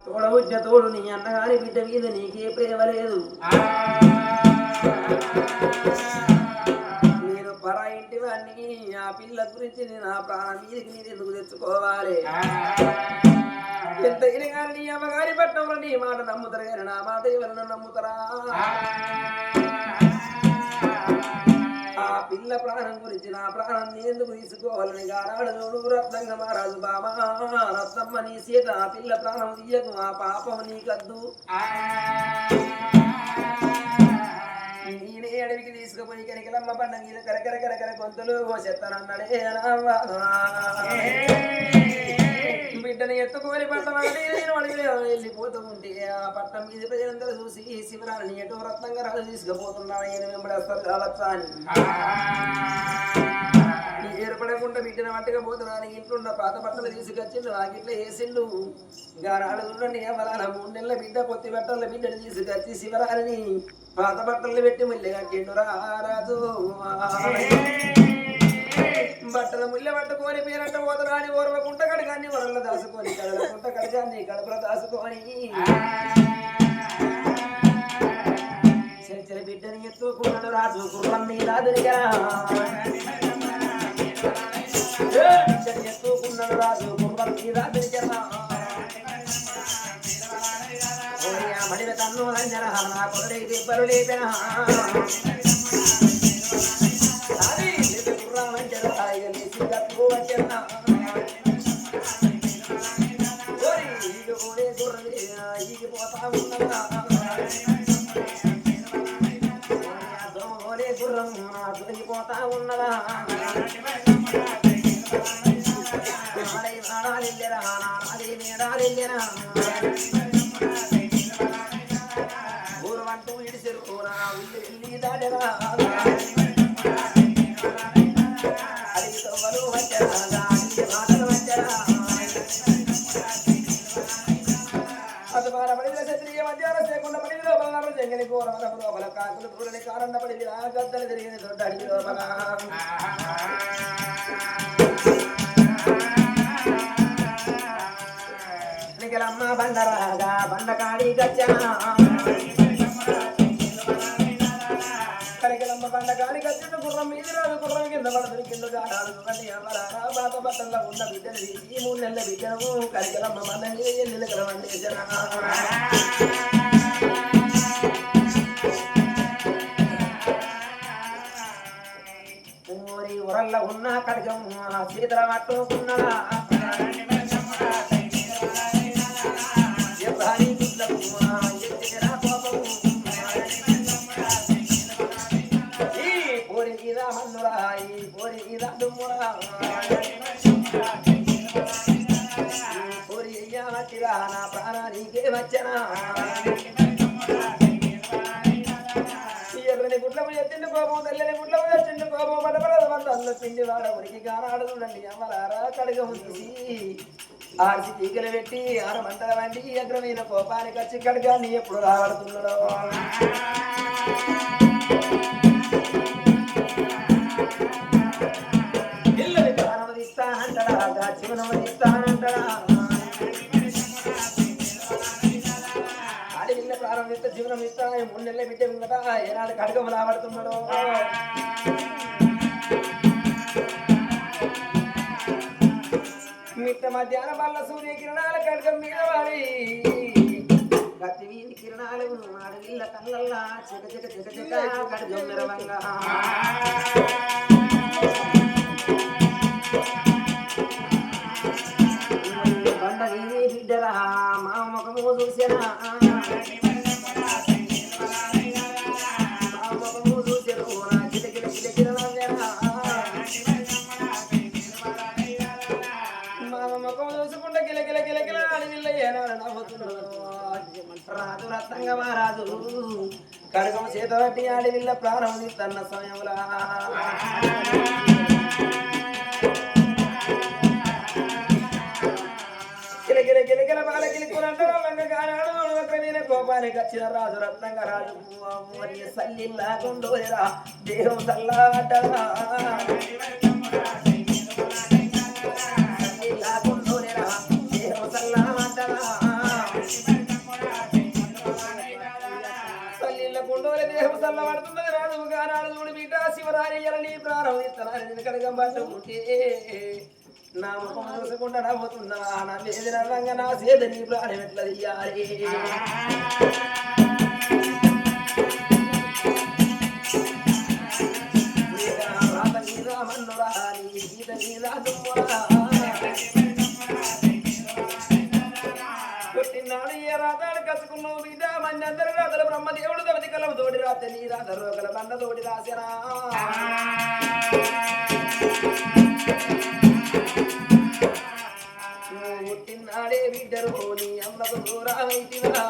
తోడబుజ్జ తోడు నీ అన్నగారి బిడ్డ మీద నీకే ప్రేమ లేదు. నేను పరా ఇంటి వాడిని ఆ పిల్ల గురించి నేను ఆ ప్రాణం మీదకి నేను ఎందుకు తెచ్చుకోవాలి? ఎంతైనా కానీ నీ అమ్మగారి పట్టంలో నీ మాట నమ్ముతారు కానీ నా మాట ఎవరైనా నమ్ముతారా? ఆ పిల్ల ప్రాణం గురించి నా ప్రాణం ఎందుకు తీసుకోవాలని గారాడు చూడు రత్నంగ మహారాజు బామా రత్నమ్మ నీ సీత ఆ పిల్ల ప్రాణం తీయకు ఆ పాపం నీకద్దు. నేనే అడవికి తీసుకుపోయి కనికలమ్మ పండ మీద కరకర కరకర గొంతులు కోసేస్తానన్నాడే బిడ్డని ఎత్తుకొని పట్టణాలని నేను అడిగి వెళ్ళిపోతూ ఉంటే ఆ పట్టణం మీద ప్రజలందరూ చూసి శివరాలని ఎటో రత్నంగా రాజు తీసుకుపోతున్నా నేను వెంబడేస్తారు కావచ్చా అని ఏర్పడకుండా బిడ్డను పట్టుగా పోతున్నాను. ఇంట్లో పాత బట్టలు తీసుకొచ్చిండు ఆ గిట్ల వేసిండు గారాడు చూడండి ఎవరాల 3 నెలల బిడ్డ పొత్తి బట్టల బిడ్డను తీసుకొచ్చి శివరాలని పాత బట్టలు పెట్టి మళ్ళీ కట్టిండు రారాజు. బట్టల ముళ్ళ పట్టుకొని పేరంట పోతరాని ఓర్వకుంట కడగాన్ని వరల్ల దాసుకొని కడలకుంట కడగాన్ని కడపల దాసుకొని చరిచర బిడ్డని ఎత్తుకున్నాడు రాజు గుర్రం మీద ఎత్తుకున్నాడు రాజు గుర్రం మీద మడిన తన్ను రంజన నా కొరడై దెబ్బలు లేపిన పోతా ఉన్నదా ఊరవంటూ ఇడిసెరు ఉల్లి దాడరా అది తవ్వలు వచ్చరా మాటలు వచ్చరా అది బారపడి క్షత్రియ మధ్యాహ్న చేయకుండా పడి లోపల జంగలి ఘోరవరపు లోపల కాకులు పూలని కారణ పడి గద్దలు తిరిగింది దొడ్డ అడిగి లోపల నిగలమ్మ బండరాగా బండకాడి గచ్చనా కరికలమ్మ బండకాడి గచ్చిన గుర్రం మీద రాదు గుర్రం కింద పడదు కింద జాడాడు ఎవరారా బాత బట్టల్లో ఉన్న బిడ్డలు ఈ 3 నెలల బిడ్డను కరికలమ్మ బండ ఎల్లుకల వండేసనా ఊరల్లో ఉన్న కడగం సీతల పట్టుకున్నదా పోరి ఇదా మన్నురా ఈ పోరి ఇదా దుమ్మురా పోరి అయ్యా వచ్చిరా నా ప్రాణానికే వచ్చనా ఎర్రని గుడ్లము ఎత్తిండు కోపం తెల్లని గుడ్లము ఎత్తిండు కోపం పడపడదు వంద అల్లు పిండి వాడ ఉరికి గానాడు చూడండి అమ్మలారా కడగము తీసి ఆర్చి తీగలు పెట్టి 6 మంటల వంటి అగ్రమైన కోపానికి వచ్చి కడగాన్ని ఎప్పుడు రాబడుతున్నాడో ఇల్లుని ప్రారంభిస్తానంటాడా జీవనమిస్తానంటాడా ఆడిల్ల ప్రారంభిస్తే జీవనం ఇస్తా 3 నెలల బిడ్డ కదా ఏనాడు కడగము రాబడుతున్నాడో మిట్ట మధ్యాహ్న వల్ల సూర్య కిరణాల కడగం మీద వాడి గతి వీధి కిరణాలు అడవిల్ల కళ్ళల్లా చిక చిక చిక చిక కడగం మెరవంగా బండ వీధి బిడ్డరా మా ముఖము చూసేనా మా ముఖము చూసేరు నా కిటకిల కిటకిల రాజు రత్నంగ మహారాజు కడగం చేత బట్టి ఆడివిల్ల ప్రాణం తన్న సమయంలో కిలకిల కిలకిల బాల కిలికులంటే కోపానికి వచ్చిన రాజు రత్నంగ రాజు సల్లిల్లా కొండోరా దేహం సల్లాటరా సల్లిల్లా కొండోరా దేహం సల్లాటరా చల్లబడుతున్నది రాదు గానాడు చూడు బిడ్డ శివరాని నీ ప్రాణం ఇత్తనాన్ని కడగం పట్టుకుంటే నా ముఖం చూసకుండా నవ్వుతున్నా నా వేదనంగా నా సేద నీ ప్రాణం ఎట్లా తీయాలి పుట్టినాడు ఏ రాతాడు కసుకున్నావు బిడ్డ మంది అందరూ రాతలు బ్రహ్మదేవుడు తమది కలం తోడి రాత నీ రాత రోగల బండ తోడి రాసరా పుట్టినాడే బిడ్డరు నీ అమ్మకు దూరమైతివా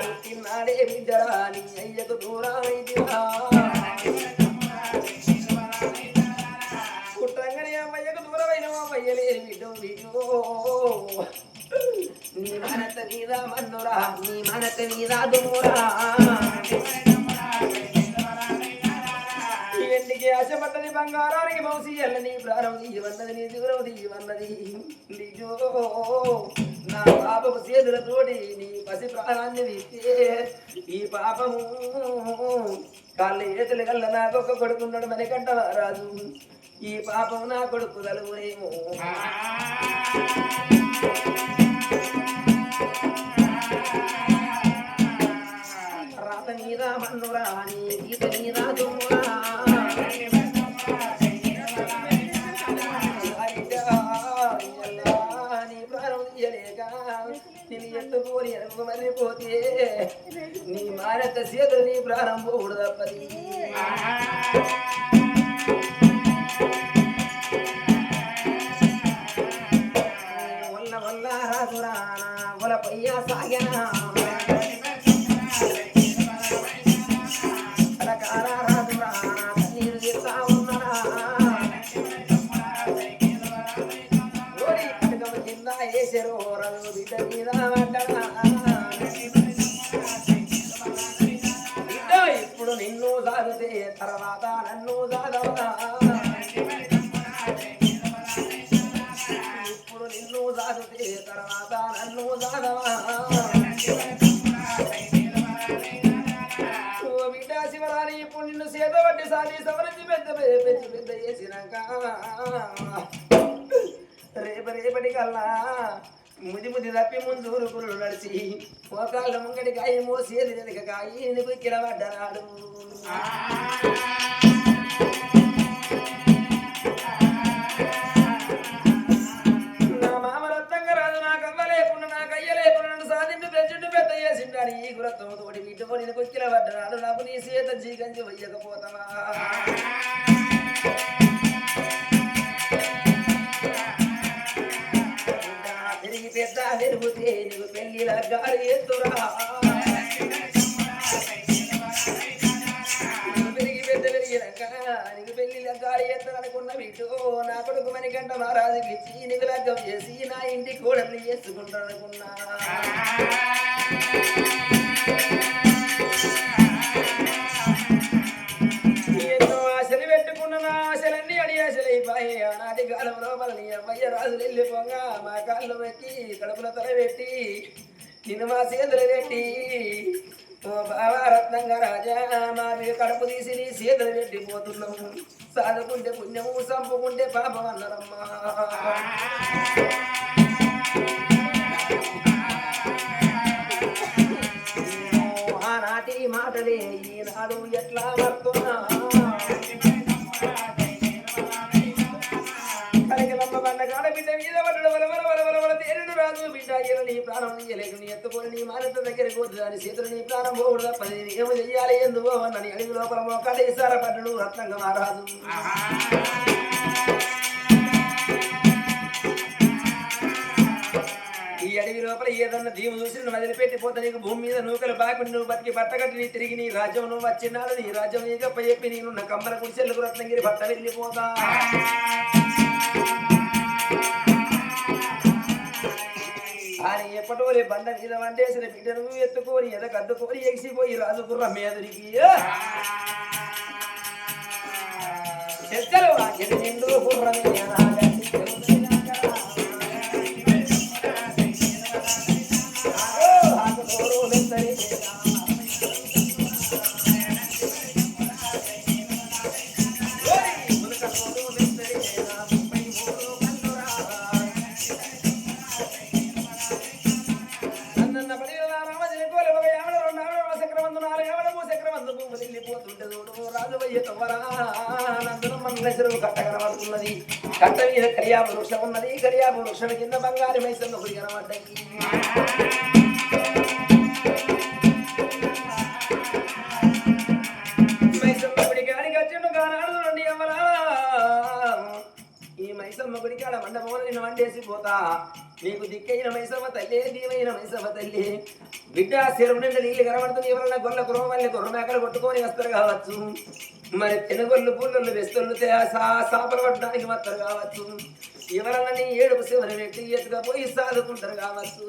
పుట్టినాడే బిడ్డరా నీ అయ్యకు దూరమైతివా పుట్టంగానే అమ్మయ్యకు దూరమైన అమ్మయ్యలేని బిడ్డో బిడ్డో నీ మనత మీద మన్నురా నీ మనత మీద దూరా ఎండికి ఆశపడ్డది బంగారానికి మౌసి ఎల్లని ప్రాణం తీయవన్నది నీ దూరం తీయవన్నది నిజో నా పాపపు చేతులతోటి నీ పసి ప్రాణాన్ని తీస్తే ఈ పాపము కాళ్ళు ఏతులు కల్ల నాకొక్క కొడుకున్నాడు మనకంట రాజు ఈ పాపం నా కొడుకు తలుగునేమో రాత మీద మన్నురా నీ గీత మీద దుమ్మురా నీ ప్రాణం తీయలేక నేను ఎత్తుకొని ఎనుకు మళ్ళీపోతే నీ మారత చేతులు నీ ప్రాణం పోడు తప్పది వల్ల వల్ల రాజురానా వల పయ్యా సాగనా ఇప్పుడు నిన్ను సాగితే తర్వాత నన్ను సాగవా ఇప్పుడు నిన్ను సాగితే తర్వాత నన్ను సాగవా బిడ్డ శివరాని ఇప్పుడు నిన్ను చేత పట్టి సాగి సవరించి పెద్ద పెద్ద చేసినాక రేపటి కల్లా ముది తప్పి ముందు ఊరుకులు నడిచి మోకాళ్ళ ముంగడి కాయ మోసేది వెనక కాయి నీకు కిడబడ్డనాడు నా మామ రత్నంగా రాదు నాకు అవ్వ లేకుండా నాకు అయ్య లేకుండా నన్ను సాధించి పెంచుంటూ పెద్ద చేసిండాడు ఈ గురత్వం తోటి వీటిపో నేను కిడబడ్డనాడు నాకు నీ సీత జీగంచి వెయ్యకపోతావా పెద్ద తిరుగుతే నీకు పెళ్లిల గాలి ఎత్తురా పెరిగి పెద్ద పెరిగినాక నీకు పెళ్లిల గాలి ఎత్తారనుకున్న వీటు నా కొడుకు మణికంఠ మహారాజుకి ఇచ్చి నీకు లగ్గం చేసి నా ఇంటి కోడల్ని చేసుకుంటాననుకున్నా ఎన్నో ఆశలు పెట్టుకున్న నా ఆశలన్నీ అడి ఆశలైపోయి ఆనాటి కాలం లోపల నీ అమ్మయ్య రాజులు వెళ్ళిపోగా మా కాళ్ళు పెట్టి కడుపుల తల పెట్టి నిన్ను మా చేతులు పెట్టి ఓ బాబా రత్నంగా రాజా మా మీద కడుపు తీసి నీ చేతులు పెట్టిపోతున్నాము సాదుకుంటే పుణ్యము చంపుకుంటే పాపం అన్నారమ్మా ఆనాటి మాటలే ఈనాడు ఎట్లా వర్తున్నా బిడ్డ మీద పడ్డడు వల తేరుడు రాజు బిడ్డ నీ ప్రాణం తీయలేక నీ ఎత్తుకొని నీ మానత దగ్గరికి పోదు దాని చేతులు నీ ప్రాణం పోకూడదు తప్పది ఏమో చెయ్యాలి ఎందుకో అన్నని అడిగి లోపల మోకాళ్ళు ఇస్తారా పడ్డడు రత్నంగా మహారాజు ఈ అడవి లోపల ఏదన్నా దీవు చూసి నువ్వు వదిలిపెట్టిపోతా నీకు భూమి మీద నూకలు బాకుని నువ్వు బతికి బట్టగట్టి నీ తిరిగి నీ రాజ్యం నువ్వు వచ్చినాడు నీ రాజ్యం నీ గప్ప చెప్పి నేను కమ్మల కుడిచెల్లకు రత్నగిరి బట్ట వెళ్ళిపోతా అని ఎప్పటోలే బండ మీద వండేసిన బిడ్డను ఎత్తుకొని ఎదకద్దుకొని ఎగిసిపోయి రాజు గుర్ర మీదరికి చెత్తలు నిండు గుర్రమే మెత్తని ఉన్నది కట్ట మీద కళ్యాణ వృక్షం ఉన్నది కళ్యాణ వృక్షం కింద బంగారు మైసమ్మ గుడి కనబడ్డాయి మైసమ్మ గుడి కాడికి వచ్చిండు గానాడు నుండి అమ్మరా ఈ మైసమ్మ గుడి కాడ మండపంలో నేను వండేసి పోతా నీకు దిక్కైన మైసమ్మ తల్లి దీవైన మైసమ్మ తల్లి బిడ్డ చెరువు నిండా నీళ్ళు కనబడుతుంది ఎవరన్నా గొల్ల కురవ మళ్ళీ గుర్ర మేకలు కొట్టుకొని వస్తారు కావచ్చు మరి తెనుగొల్లు పుల్లొల్లు వెస్తుళ్ళు సాపలు పట్టడానికి వస్తారు కావచ్చు ఎవరన్నా నీ ఏడుపు శివని పెట్టి ఎత్తుగా పోయి సాదుకుంటారు కావచ్చు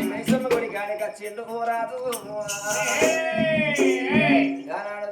మైసమ్మ గుడి కాడికి వచ్చిండు రాదు గానాడు